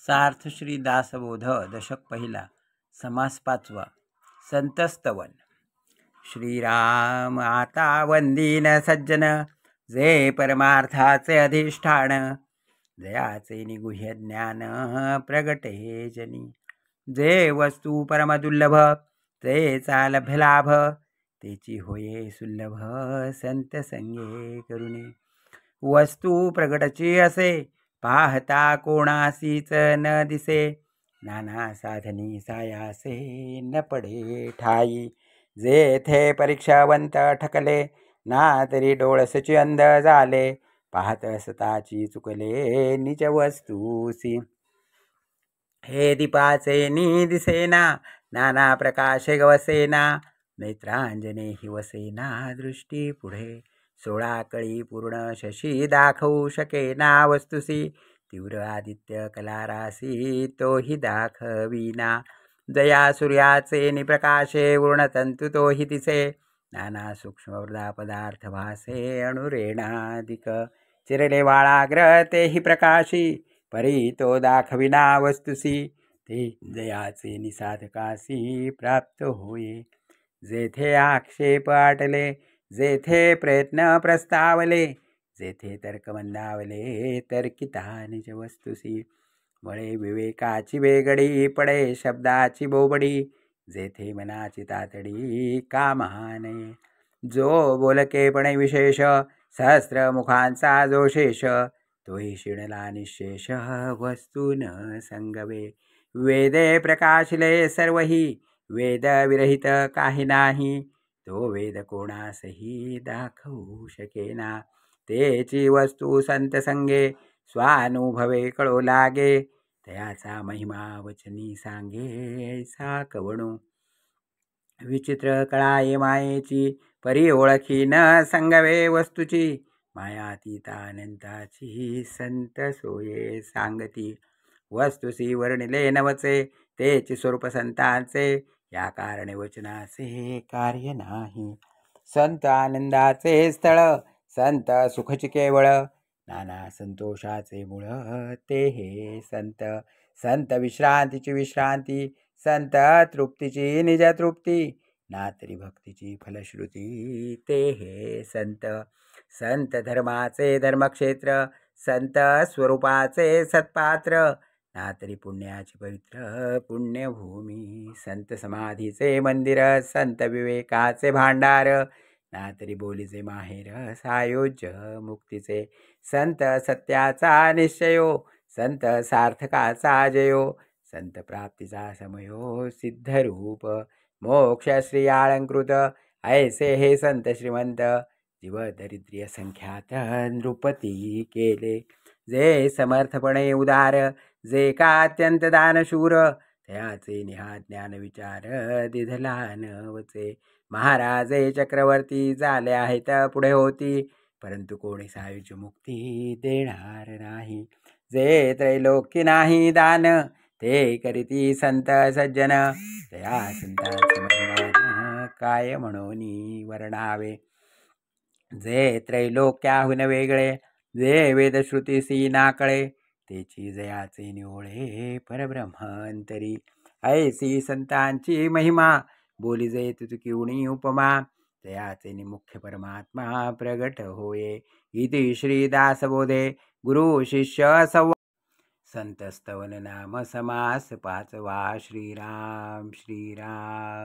सार्थ श्री दासबोध दशक पहिला समास पाचवा संतस्तवन. श्रीराम आता वंदीन सज्जन, जे परमार्थाचे अधिष्ठान, जयाचे निगुह्य ज्ञान प्रगटे जनी, जे वस्तू परमदुर्लभ, ते लभ्य लाभ, तेची होये सुलभ, संत संगे करुणे. वस्तू प्रगटची असे, पाहता कोणासीच न दिसे, नाना साधनी सायासे न पडे ठाई. जेथे परीक्षावंत ठकले, ना तरी डोळसची अंध झाले, पाहत असताची चुकले निज वस्तूसी. हे दीपाचे नि दिसेना, नाना प्रकाशे गवसेना, नेत्रांजने हि वसेना दृष्टी पुढे. 16 कळी पूर्ण शशी दाखवू शकेना वस्तुसी, तीव्र आदित्य कलारासी तोही दाखविना. जया सूर्याचे निप्रकाशे वर्णतंतु तोही दिसे, नाना सूक्ष्म वृदा पदार्थ भासे अणुरेणाधिक. चिरले वाळाग्र तेही प्रकाशी, परी तो दाखविना वस्तुसी, ते जयाचे निसाधकासी प्राप्त होये. जेथे आक्षेप आटले, जेथे प्रयत्न प्रस्तावले, जेथे तर्क मंदावले, तर्किता निज वस्तुसी. मळे विवेकाची वेगडी, पडे शब्दाची बोबडी, जेथे मनाची तातडी कामाने. जो बोलकेपणे विशेष, सहस्र मुखांचा जो शेष, तोही शिणला निशेष वस्तू न संगवे. वेदे प्रकाशिले सर्वही, वेद विरहित काही नाही, तो वेद कोणासही दाखवू शकेना. तेची वस्तू संत संगे, स्वानुभवे कळो लागे, तयाचा महिमा वचनी सांगे ऐसा कवणू. विचित्र कळाये मायेची, परी ओळखी न संगवे वस्तूची, मायातीता अनंताची संत सोये सांगती. वस्तुसी वर्णिले नवचे, तेचे स्वरूप संतांचे, या कारणे वचनाचे कार्य नाही. संत आनंदाचे स्थळ, संत सुखची केवळ, नाना संतोषाचे मूळ, ते हे संत. संत विश्रांतीची विश्रांती, संत तृप्तीची निज तृप्ती, ना तरी भक्तीची फलश्रुती, ते हे संत. संत धर्माचे धर्मक्षेत्र, संत स्वरूपाचे सत्पात्र, ना तरी पुण्याची पवित्र पुण्यभूमी. संत समाधीचे मंदिर, संत विवेकाचे भांडार, ना तरी बोलीचे माहेर सायोज्य मुक्तीचे. संत सत्याचा निश्चयो, संत सार्थकाचा जयो, संत प्राप्तीचा समयो सिद्धरूप. मोक्ष श्री अलंकृत, ऐसे हे संत श्रीमंत, जीव दरिद्र्य संख्यात नृपती केले. जे समर्थपणे उदार, जे का अत्यंत दानशूर, तयाचे निहा ज्ञान विचार दिधला नवचे. महाराजे चक्रवर्ती झाले आहेत पुढे होती, परंतु कोणी सायुज्य मुक्ती देणार नाही. जे त्रैलोक्य नाही दान, ते करीती संत सज्जन, तया संतांचे महिमान काय म्हणून वर्णावे. जे त्रैलोक्याहून वेगळे, जे वेदश्रुतीसी नाकळे, तेची जयाचे निवळे परब्रह्मंतरी. ऐसी संतांची महिमा, बोली जे तुतकिवणी उपमा, तयाचे मुख्य परमात्मा प्रगट होये. इति श्री दासबोधे गुरु शिष्य संवाद. संतस्तवन नाम समास पाचवा. श्रीराम श्रीराम.